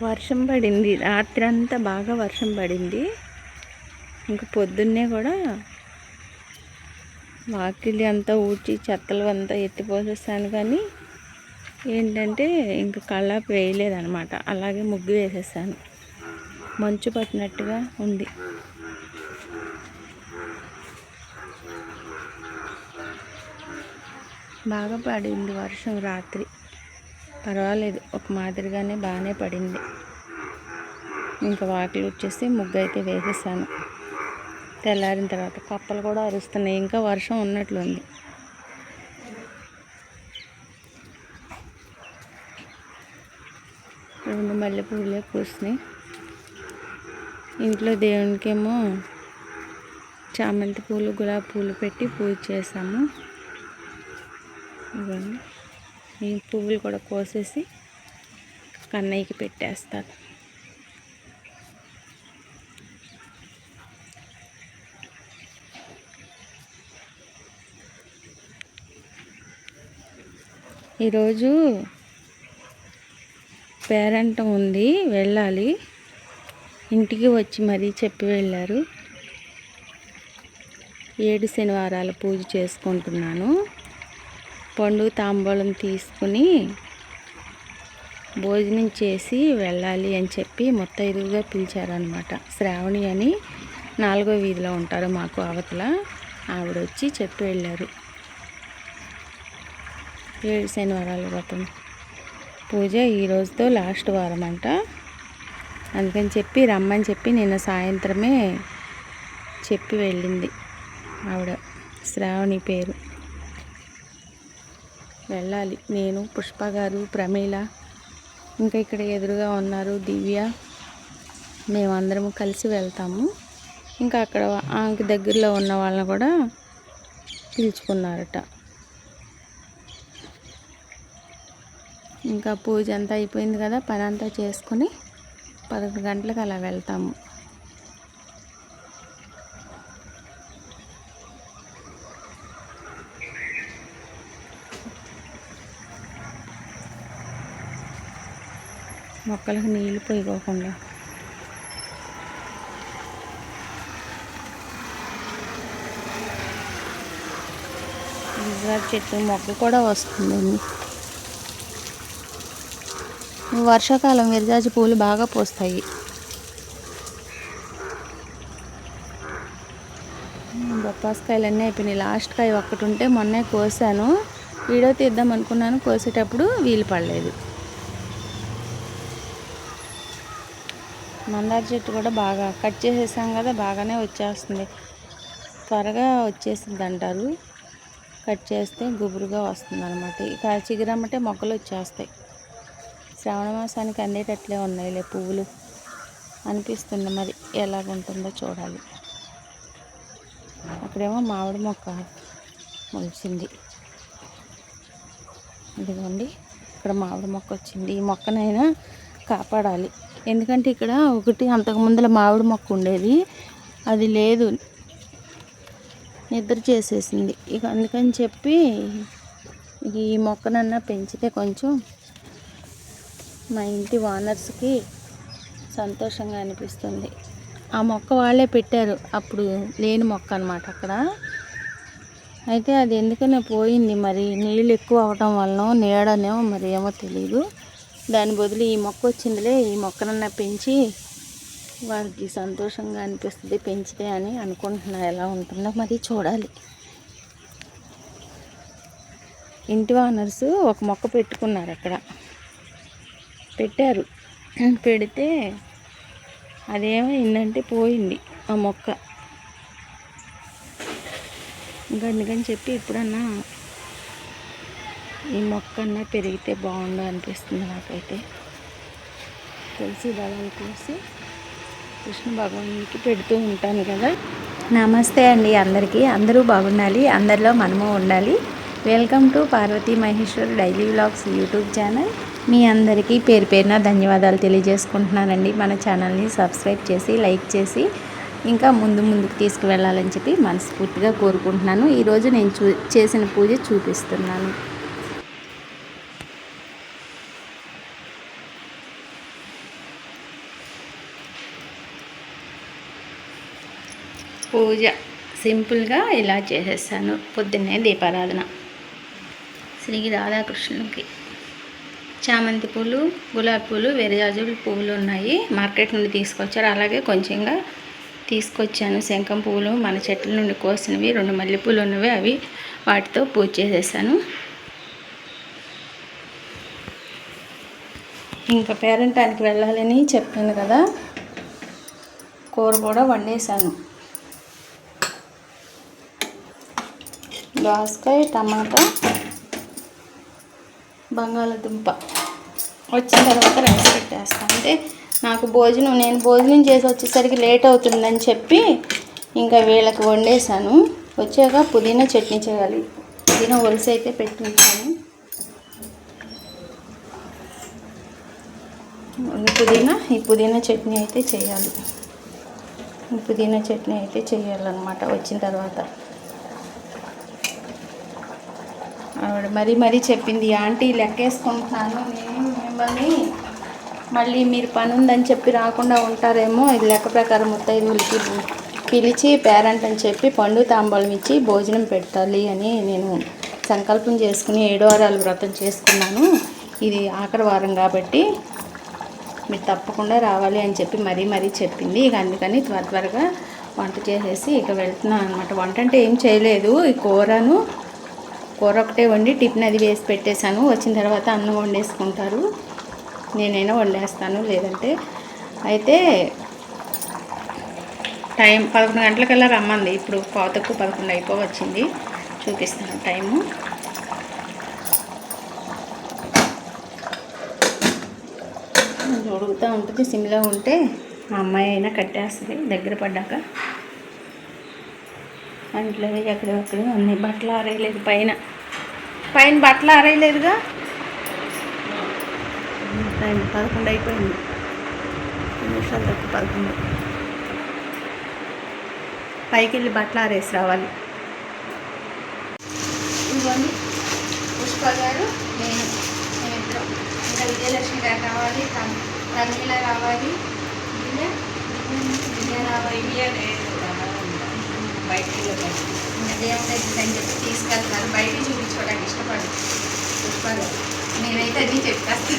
వర్షం పడింది రాత్రి అంతా, బాగా వర్షం పడింది. ఇంక పొద్దున్నే కూడా వాకిలి అంతా ఊడ్చి చెత్తలు అంతా ఎత్తిపోసేసాను. కానీ ఏంటంటే ఇంక కళ్ళాపి వేయలేదనమాట. అలాగే ముగ్గు వేసేసాను. మంచు పట్టినట్టుగా ఉంది. బాగా పడింది వర్షం రాత్రి. పర్వాలేదు, ఒక మాదిరిగానే బాగానే పడింది. ఇంకా వాకిలి వచ్చేసి ముగ్గు అయితే వేసేసాను. తెల్లారిన తర్వాత కప్పలు కూడా అరుస్తున్నాయి. ఇంకా వర్షం ఉన్నట్లుంది. రెండు మల్లెపూలే పూసినాయి. ఇంట్లో దేవునికేమో చామంతి పూలు, గులాబీ పూలు పెట్టి పూజ చేసాము. ఇవన్నీ ఈ పువ్వులు కూడా కోసేసి కన్నయ్యకి పెట్టేస్తాను. ఈరోజు పేరంటం ఉంది, వెళ్ళాలి. ఇంటికి వచ్చి మరీ చెప్పి వెళ్ళారు. 7 శనివారాల పూజ చేసుకుంటున్నాను. పండు తాంబూలం తీసుకుని భోజనం చేసి వెళ్ళాలి అని చెప్పి ముత్తైదువుగా పిలిచారనమాట. శ్రావణి అని 4వ వీధిలో ఉంటారు మాకు అవతల. ఆవిడ వచ్చి చెప్పి వెళ్ళారు. 7 శనివారాల వ్రతం పూజ ఈ రోజుతో లాస్ట్ వారం అంట. అందుకని చెప్పి రమ్మని చెప్పి నిన్న సాయంత్రమే చెప్పి వెళ్ళింది ఆవిడ. శ్రావణి పేరు. వెళ్ళాలి. నేను, పుష్ప గారు, ప్రమీల, ఇంకా ఇక్కడ ఎదురుగా ఉన్నారు దివ్య, మేమందరము కలిసి వెళ్తాము. ఇంకా అక్కడ ఆమెకి దగ్గరలో ఉన్న వాళ్ళని కూడా పిలుచుకున్నారట. ఇంకా పూజ అంతా అయిపోయింది కదా, పని అంతా చేసుకుని 11 గంటలకు అలా వెళ్తాము. మొక్కలకు నీళ్ళు పోయిపోకుండా. విజార్ చెట్టు మొక్క కూడా వస్తుందండి. వర్షాకాలం విరజాజి పూలు బాగా పూస్తాయి. బొప్పాసకాయలు అన్నీ అయిపోయినాయి. లాస్ట్ కాయ ఒక్కటి ఉంటే మొన్నే కోసాను. వీడియో తీద్దాం అనుకున్నాను, కోసేటప్పుడు వీలు పడలేదు. మందార చెట్టు కూడా బాగా కట్ చేసేసాం కదా, బాగానే వచ్చేస్తుంది. త్వరగా వచ్చేసింది అంటారు. కట్ చేస్తే గుబురుగా వస్తుంది అనమాట. ఇక చిగురమ్మటే మొక్కలు వచ్చేస్తాయి. శ్రావణ మాసానికి అందేటట్లే ఉన్నాయిలే పువ్వులు అనిపిస్తుంది. మరి ఎలాగుంటుందో చూడాలి. అక్కడేమో మామిడి మొక్క మొలిచింది. ఇదిగోండి, ఇక్కడ మామిడి మొక్క వచ్చింది. ఈ మొక్కనైనా కాపాడాలి. ఎందుకంటే ఇక్కడ ఒకటి అంతకుముందుల మామిడి మొక్క ఉండేది, అది లేదు, నిద్ర చేసేసింది. ఇక అందుకని చెప్పి ఈ మొక్కనన్నా పెంచితే కొంచెం మా ఇంటి ఓనర్స్కి సంతోషంగా అనిపిస్తుంది. ఆ మొక్క వాళ్ళే పెట్టారు, అప్పుడు లేని మొక్క అన్నమాట అక్కడ. అయితే అది ఎందుకనే పోయింది. మరి నీళ్ళు ఎక్కువ అవటం వలన నీడనేమో మరి ఏమో తెలియదు. దాని బదులు ఈ మొక్క వచ్చిందిలే, ఈ మొక్కనన్నా పెంచి వారికి సంతోషంగా అనిపిస్తుంది పెంచితే అని అనుకుంటున్నా. ఎలా ఉంటుందో మరి చూడాలి. ఇంటి ఓనర్స్ ఒక మొక్క పెట్టుకున్నారు, అక్కడ పెట్టారు. పెడితే అదేమైందంటే పోయింది ఆ మొక్క. ఇంకా అందుకని చెప్పి ఇప్పుడన్నా ఈ మొక్కన్నా పెరిగితే బాగుండు అనిపిస్తుంది నాకైతే. తులసి దళాలు కోసి కృష్ణ భగవానికి పెడుతూ ఉంటాను కదా. నమస్తే అండి అందరికీ. అందరూ బాగుండాలి, అందరిలో మనము ఉండాలి. Welcome to Parvathi Maheshwar daily vlogs YouTube channel. మీ అందరికీ పేరు పేరున ధన్యవాదాలు తెలియజేసుకుంటున్నానండి. మన ఛానల్ని సబ్స్క్రైబ్ చేసి లైక్ చేసి ఇంకా ముందుకు తీసుకువెళ్ళాలని చెప్పి మనస్ఫూర్తిగా కోరుకుంటున్నాను. ఈరోజు నేను చేసిన పూజ చూపిస్తున్నాను. పూజ సింపుల్గా ఇలా చేసేసాను. పొద్దున్నే దీపారాధన శ్రీ రాధాకృష్ణునికి. చామంతి పూలు, గులాబీ పూలు, విరజాజుల పువ్వులు ఉన్నాయి, మార్కెట్ నుండి తీసుకొచ్చారు. అలాగే కొంచెంగా తీసుకొచ్చాను శంఖం పువ్వులు, మన చెట్ల నుండి కోసినవి 2 మల్లెపూలు ఉన్నవి, అవి వాటితో పూజ చేసేసాను. ఇంకా పేరంటానికి వెళ్ళాలని చెప్పాను కదా, కూర కూడా వండేసాను. దోసకాయ, టమాటా, బంగాళదుంప. వచ్చిన తర్వాత రైస్ పెట్టేస్తాను. అంటే నాకు నేను భోజనం చేసి వచ్చేసరికి లేట్ అవుతుందని చెప్పి ఇంకా వీళ్ళకి వండేసాను. వచ్చాక పుదీనా చట్నీ చేయాలి. పుదీనా ఒలిసి అయితే పెట్టి ఉంచాను. ఈ పుదీనా చట్నీ అయితే చేయాలి. చేయాలన్నమాట వచ్చిన తర్వాత. ఆవిడ మరీ చెప్పింది, ఆంటీ లెక్కేసుకుంటున్నాను నేను మిమ్మల్ని, మళ్ళీ మీరు పని ఉందని చెప్పి రాకుండా ఉంటారేమో, ఇది లెక్క ప్రకారం ముత్తైదువులకి పిలిచి పేరెంట్ అని చెప్పి పండు తాంబూలం ఇచ్చి భోజనం పెట్టాలి అని నేను సంకల్పం చేసుకుని 7 వారాలు వ్రతం చేసుకున్నాను. ఇది ఆఖరి వారం కాబట్టి మీరు తప్పకుండా రావాలి అని చెప్పి మరీ చెప్పింది. ఇక అందుకని త్వరగా వంట చేసేసి ఇక వెళ్తున్నాను అనమాట. వంట అంటే ఏం చేయలేదు, ఈ కూర ఒకటే వండి టిఫిన్ అది వేసి పెట్టేశాను. వచ్చిన తర్వాత అన్నం వండేసుకుంటారు, నేనైనా వండేస్తాను లేదంటే. అయితే టైం 11 గంటలకల్లా రమ్మంది. ఇప్పుడు 11 అయిపోవచ్చింది. చూపిస్తాను టైము. ఉడుకుతూ ఉంటుంది. సిమ్లో ఉంటే మా అమ్మాయి అయినా కట్టేస్తుంది దగ్గర పడ్డాక. అంట్లో ఎక్కడెక్కడ అన్ని బట్టలు ఆరేయలేదు, పైన బట్టలు ఆరేయలేదుగా. టైం 11 అయిపోయింది, 2 నిమిషాలు తక్కువ 11. పైకి వెళ్ళి బట్టలు ఆరేసి రావాలి. ఇదిగోండి పుష్ప గారు, మేమిద్దరం. ఇంకా విజయలక్ష్మి గారు రావాలి, రమీల రావాలి, విజయ రావాలి. బయటికి దేవుడి దగ్గర అని చెప్పి తీసుకెళ్తున్నారు. బయటికి చూపించుకోవడానికి ఇష్టపడు పుష్ప గారు. నేనైతే అది చెప్పేస్తాను,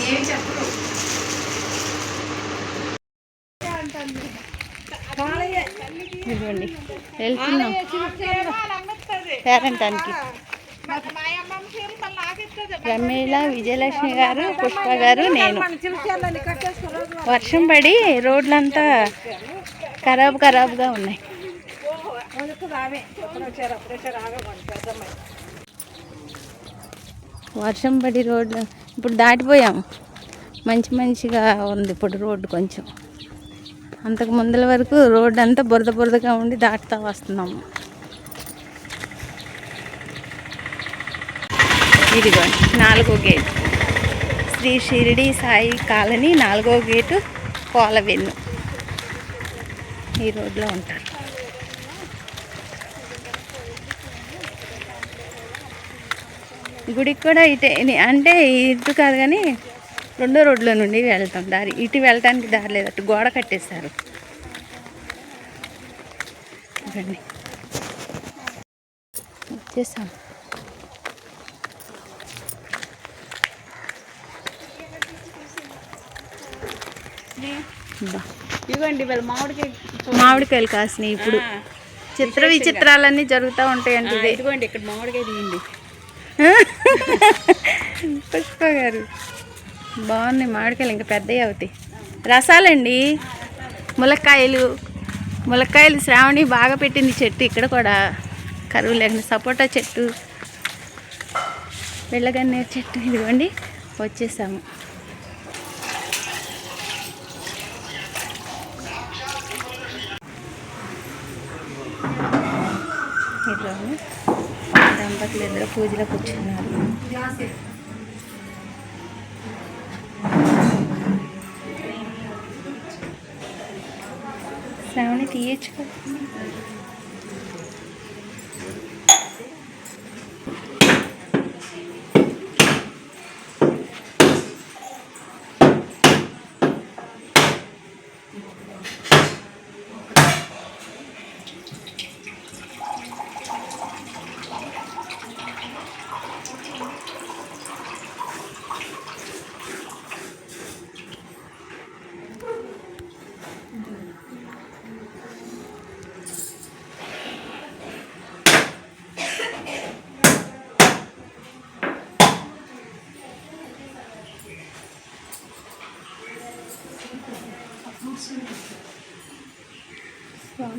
ఏమి చెప్పరు. ఇదిగోండి వెళ్తున్నాం పేరంటానికి. రమీల, విజయలక్ష్మి గారు, పుష్ప గారు, నేను. వర్షం పడి రోడ్లంతా ఖరాబుగా ఉన్నాయి. వర్షం పడి రోడ్లు ఇప్పుడు దాటిపోయాము. మంచిగా ఉంది ఇప్పుడు రోడ్డు. కొంచెం అంతకు ముందల వరకు రోడ్డు అంతా బురదగా ఉండి దాటుతూ వస్తున్నాము. ఇదిగోండి 4వ గేటు, శ్రీ షిరిడి సాయి కాలనీ 4వ గేటు, కోలవెన్ను. ఈ రోడ్లో ఉంటారు. గుడికి కూడా ఇటే, అంటే ఇటు కాదు కానీ 2వ రోడ్లో నుండి వెళ్తాం. దారి ఇటు వెళ్ళటానికి దారి లేదు, అటు గోడ కట్టేశారు. వచ్చేసాం. ఇవ్వండి మామిడికాయలు కాసినాయి. ఇప్పుడు విచిత్రాలన్నీ జరుగుతూ ఉంటాయండి. ఇదిగోండి ఇక్కడ మామిడికాయ తీయండి. పుష్ప గారు బాగున్నాయి మామిడికాయలు, ఇంకా పెద్దవి అవుతాయి. రసాలండి, ములక్కాయలు శ్రావణి బాగా పెట్టింది చెట్టు. ఇక్కడ కూడా కరువు లేకుండా సపోటా చెట్టు, వెళ్ళగన్నేరు చెట్టు. ఇదిగోండి వచ్చేసాము. ఇట్లా దంపతులు ఇద్దరు పూజలో కూర్చున్నారు. శ్రావణి తీయచ్చు కదా.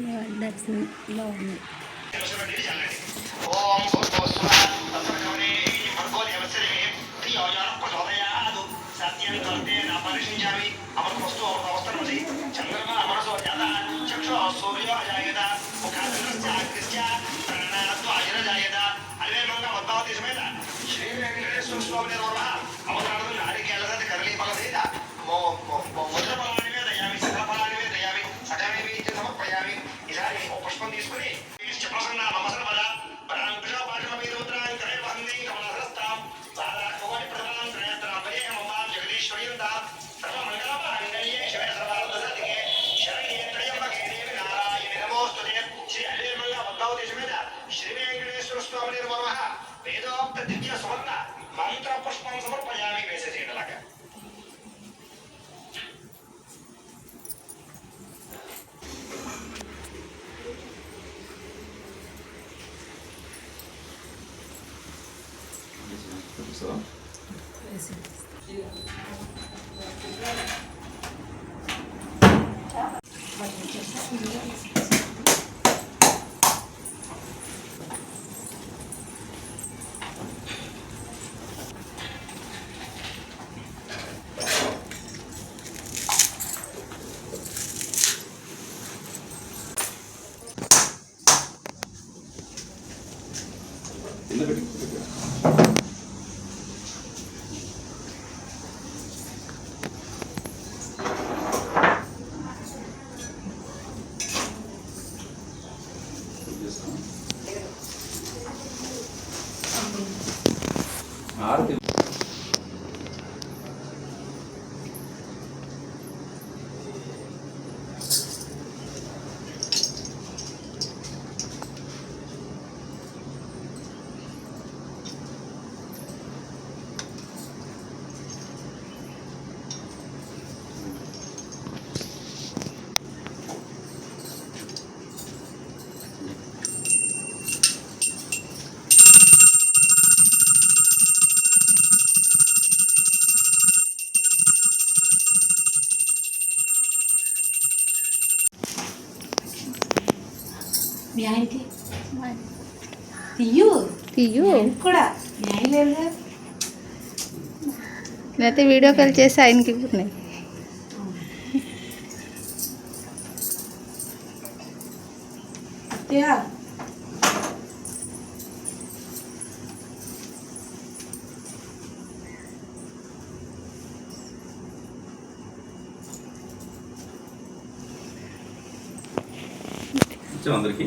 బాగుంది. మీ ఆయనకి తీయు తీయు కూడా మీ ఆయన లేరుగా. లేకపోతే వీడియో కాల్ చేసి ఆయనకి ఇవ్వఉన్నాయి. అత్తయ్య అందరికి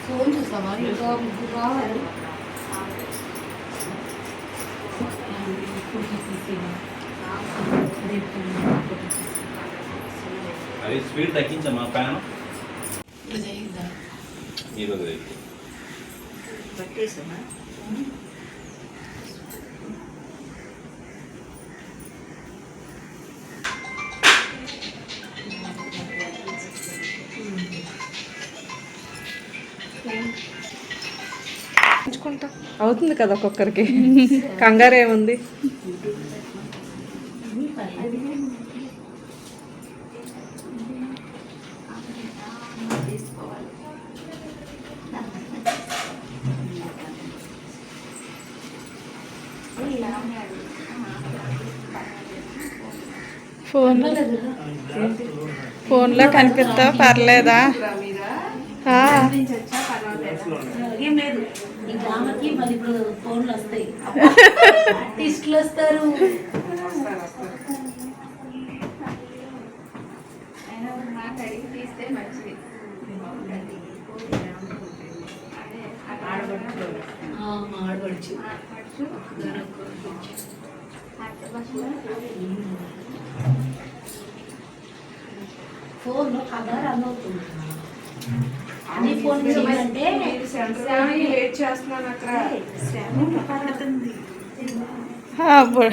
ఫోన్ చూసావా ఇంకా రావాలి. అది స్పీడ్ తగ్గించమ్మా ఫ్యాన్ ఈరోజు పట్టేసామా అవుతుంది కదా ఒక్కొక్కరికి. కంగారు ఏముంది. ఫోన్లో కనిపిస్తావు పర్లేదా? ఆ, ఏం లేదు ఈ డ్రామాకి మళ్ళీ ఇప్పుడు ఫోన్లు వస్తాయి, ఆర్టిస్టులు వస్తారు. ఆడబడుచు ఫోన్లో కలర్ రన్ అవుతుంది. అన్ని ఫోన్ చేయాలంటే అప్పుడు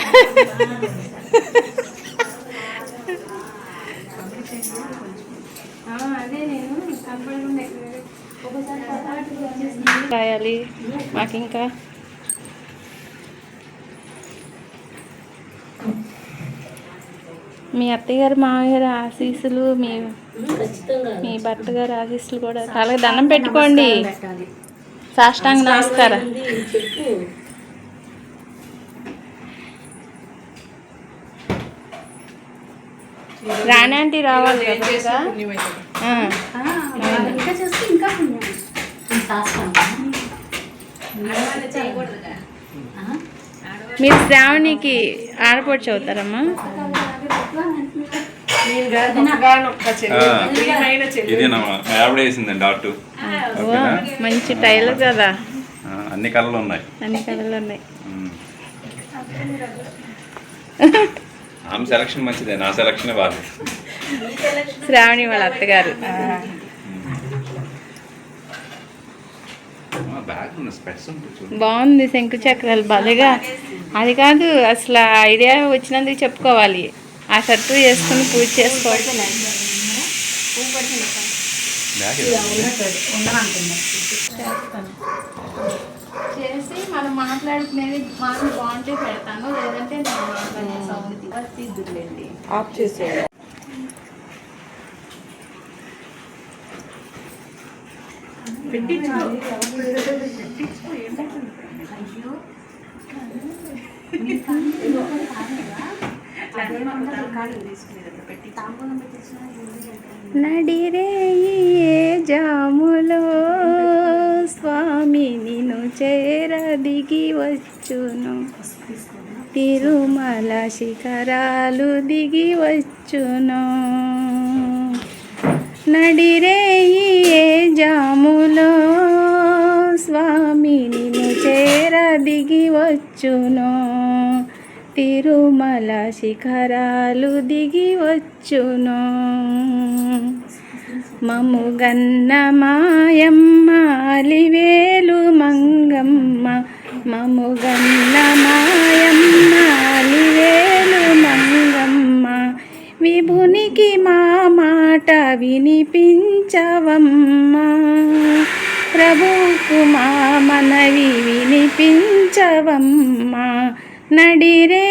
అదే నేను కనపడకుండా ఒకసారి రాయాలి మాకు ఇంకా. మీ అత్తయ్య గారు మామయ్య గారు ఆశీస్సులు, మీ భర్త గారు ఆశీస్సులు కూడా చాలా దండం పెట్టుకోండి. సాష్టాంగ నమస్కారం. చెప్పు. రాణి ఆంటీ రావాలి కదా. ఇంకా చేస్తే ఇంకా మీరు శ్రావణికి ఆడపడుచు అవుతారమ్మా? ఇది నా ఆవిడ వేసిందండి డాట్. మంచి టైలర్ కదా. అన్ని కళలు ఉన్నాయి. అన్ని కళలు ఉన్నాయి. ఆమె సెలక్షన్ మంచిదే, నా సెలక్షన్ బాగాలేదు. శ్రావణి వాళ్ళ అత్తగారు. బాగుంది శంకు చక్రాలు భలేగా. అది కాదు అసలు ఐడియా వచ్చినందుకు చెప్పుకోవాలి. ఆ షర్టు వేసుకుని పూజ చేసుకోవాలి. చేసి మనం మాట్లాడుకునేది మాకు బాగుంటే పెడతాను, లేదంటే నేను మాట్లాడే సౌండ్ తీద్దులేండి. ఆఫ్ చేసేయండి. నడిరే జాములో స్వామి నిన్ను చేర దిగి వచ్చును, తిరుమల శిఖరాలు దిగి వచ్చును. నడిరే జాములో స్వామి నిన్ను చేర దిగి వచ్చును, తిరుమల శిఖరాలు దిగి వచ్చును. మముగన్న మాయమ్మ అలివేలు మంగమ్మ, మముగన్న మాయమ్మ అలివేలు మంగమ్మ, విభునికి మా మాట వినిపించవమ్మా, ప్రభువుకు మా మనవి వినిపించవమ్మా. నడిరే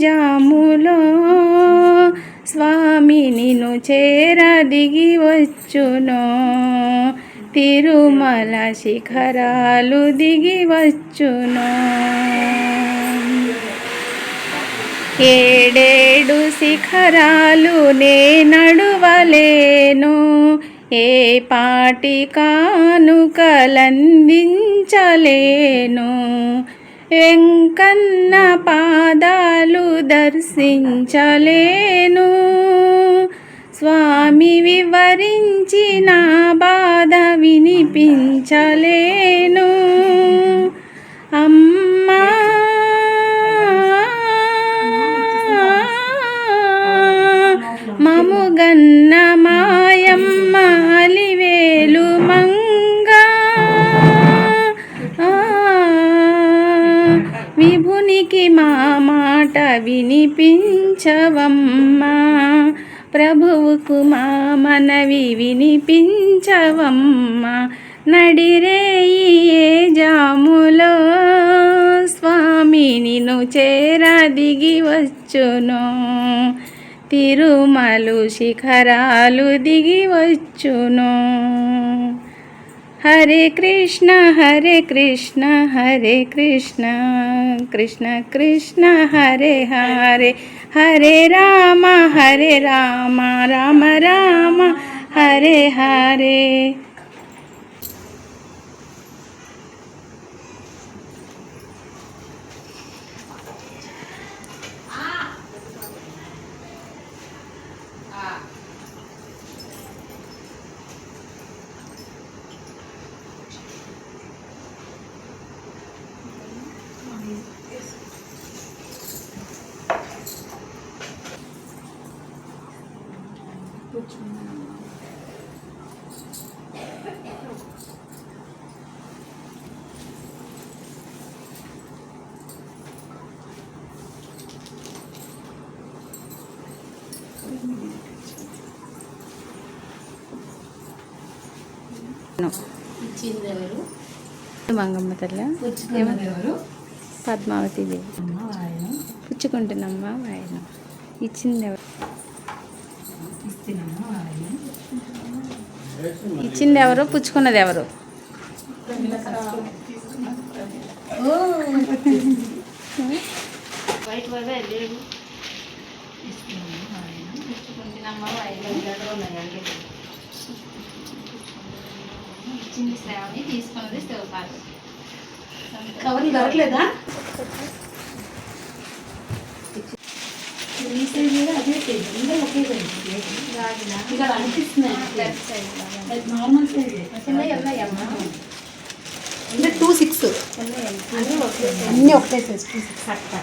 జాములో స్వామి నిన్ను చేర దిగి వచ్చును, తిరుమల శిఖరాలు దిగి వచ్చును. ఏడేడు శిఖరాలు నే నడువలేను, ఏ పాటి కానుకలందించలేను, వెంకన్న పాదాలు దర్శించలేను, స్వామి వివరించిన బాధ వినిపించలేను. అమ్మా మముగన్న మాయమ్మ అలివేలు మంగా, విభునికి మా మాట వినిపించవమ్మా, ప్రభువుకు మా మనవి వినిపించవమ్మా. నడిరే జాములో స్వామి నిన్ను చేర దిగి వచ్చును, తిరుమల శిఖరాలు దిగి వచ్చును. హరే కృష్ణ హరే కృష్ణ కృష్ణ కృష్ణ హరే హరే హరే రామ రామ రామ హరే హరే. ఇచ్చింది ఎవరు? మంగమ్మ తల్లి పుచ్చుకున్నది ఎవరు? పద్మావతి దేవి. అమ్మ వాయనం. పుచ్చుకుంటున్నమ్మా ఆయన. ఇచ్చింది ఎవరు? ఇచ్చినమ్మ వాయనం. ఇచ్చింది ఎవరు, పుచ్చుకున్నది ఎవరు? బయట బాగా లేవు. ఇచ్చింది శ్రావణి, తీసుకున్నది శివపార్వతి. కవర్లు దొరకలేదా? ఈ సైడ్ మీద అదే సైజ్, ఇంకా ఒకే సైజ్. ఇక్కడ అనిపిస్తున్నాయి నార్మల్ సైజ్. అంటే 2-6 అన్నీ ఒకటే సైజ్ 2-6 అట్ట.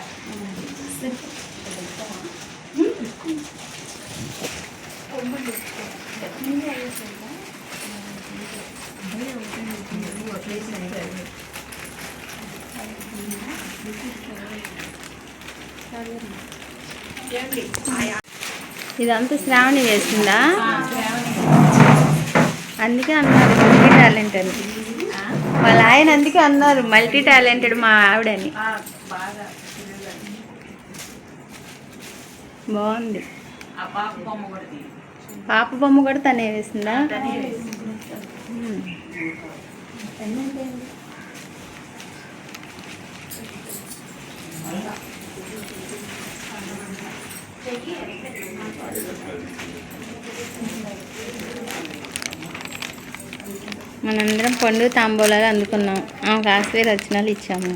ఇదంతా శ్రావణి వేసిందా? అందుకే అన్నారు మల్టీ టాలెంట్ అని. వాళ్ళ ఆయన అందుకే అన్నారు మల్టీ టాలెంటెడ్ మా ఆవిడని. బాగుంది. పాప బొమ్మ కూడా తనే వేసిందా? మనందరం పండు తాంబూలాలు అందుకున్నాం. ఆమెకు ఆశీర్వచనాలు ఇచ్చాము.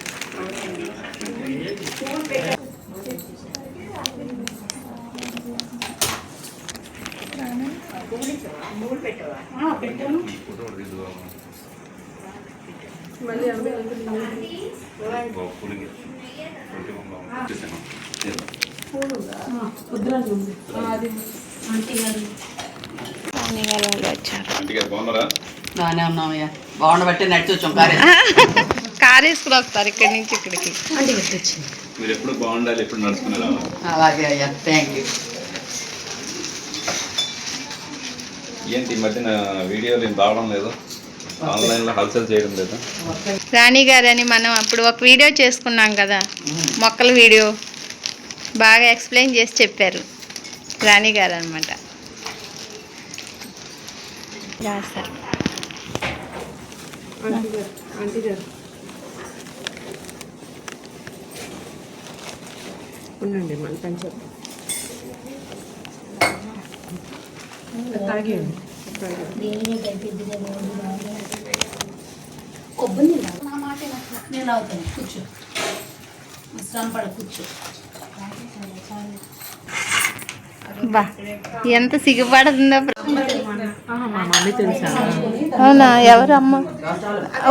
బాగానే ఉన్నామయ్యా. బాగుండబట్టి నడిచి వచ్చాం కారు వేసుకుని వస్తారు ఇక్కడి నుంచి ఇక్కడికి. అంటే వచ్చింది. మీరు ఎప్పుడు బాగుండాలి, ఎప్పుడు నడుచుకుని రావాలి. అలాగే అయ్యా, థ్యాంక్ యూ. ఏంటి ఈ మధ్యన వీడియోలు ఏం రావడం లేదు, ఆన్లైన్లో హల్చల్ చేయడం లేదు. రాణి గారు అని మనం అప్పుడు ఒక వీడియో చేసుకున్నాం కదా, మొక్కల వీడియో బాగా ఎక్స్ప్లెయిన్ చేసి చెప్పారు రాణి గారు అనమాట. ఉండండి మన పంచాయతీ కొబ్బరి నీళ్ళు నా మాట నేను అవుతాను. కూర్చో, శ్రమ పడ కూర్చో. బా ఎంత సిగ్గుపడుతుందో. మా మమ్మీ తెలుసా? అవునా? ఎవరు అమ్మ?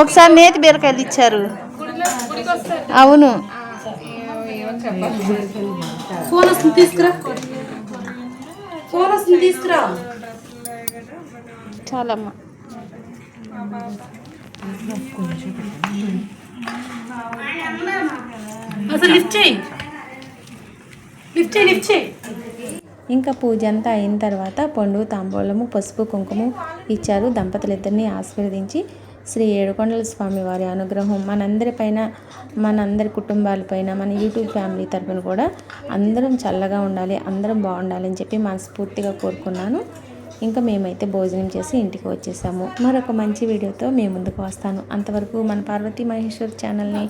ఒకసారి నేతి బీరకాయలు ఇచ్చారు. అవును. ఫోన్ వస్తుంది తీసుకురా, ఫోన్ వస్తుంది తీసుకురా. చాలమ్మా. అసలు లిఫ్ట్ చేయి, లిఫ్ట్ చేయి, లిఫ్ట్ చేయి. ఇంకా పూజ అంతా అయిన తర్వాత పండు తాంబూలము పసుపు కుంకుమ ఇచ్చారు. దంపతులిద్దరిని ఆశీర్వదించి శ్రీ ఏడుకొండల స్వామి వారి అనుగ్రహం మనందరిపైన, మనందరి కుటుంబాలపైన, మన యూట్యూబ్ ఫ్యామిలీ తరపున కూడా అందరం చల్లగా ఉండాలి, అందరం బాగుండాలి అని చెప్పి మనస్ఫూర్తిగా కోరుకున్నాను. ఇంకా మేమైతే భోజనం చేసి ఇంటికి వచ్చేసాము. మరొక మంచి వీడియోతో మేము ముందుకు వస్తాను. అంతవరకు మన పార్వతీ మహేశ్వర్ ఛానల్ని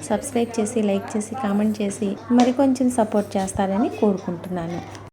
సబ్స్క్రైబ్ చేసి, లైక్ చేసి, కామెంట్ చేసి మరి కొంచెం సపోర్ట్ చేస్తారని కోరుకుంటున్నాను.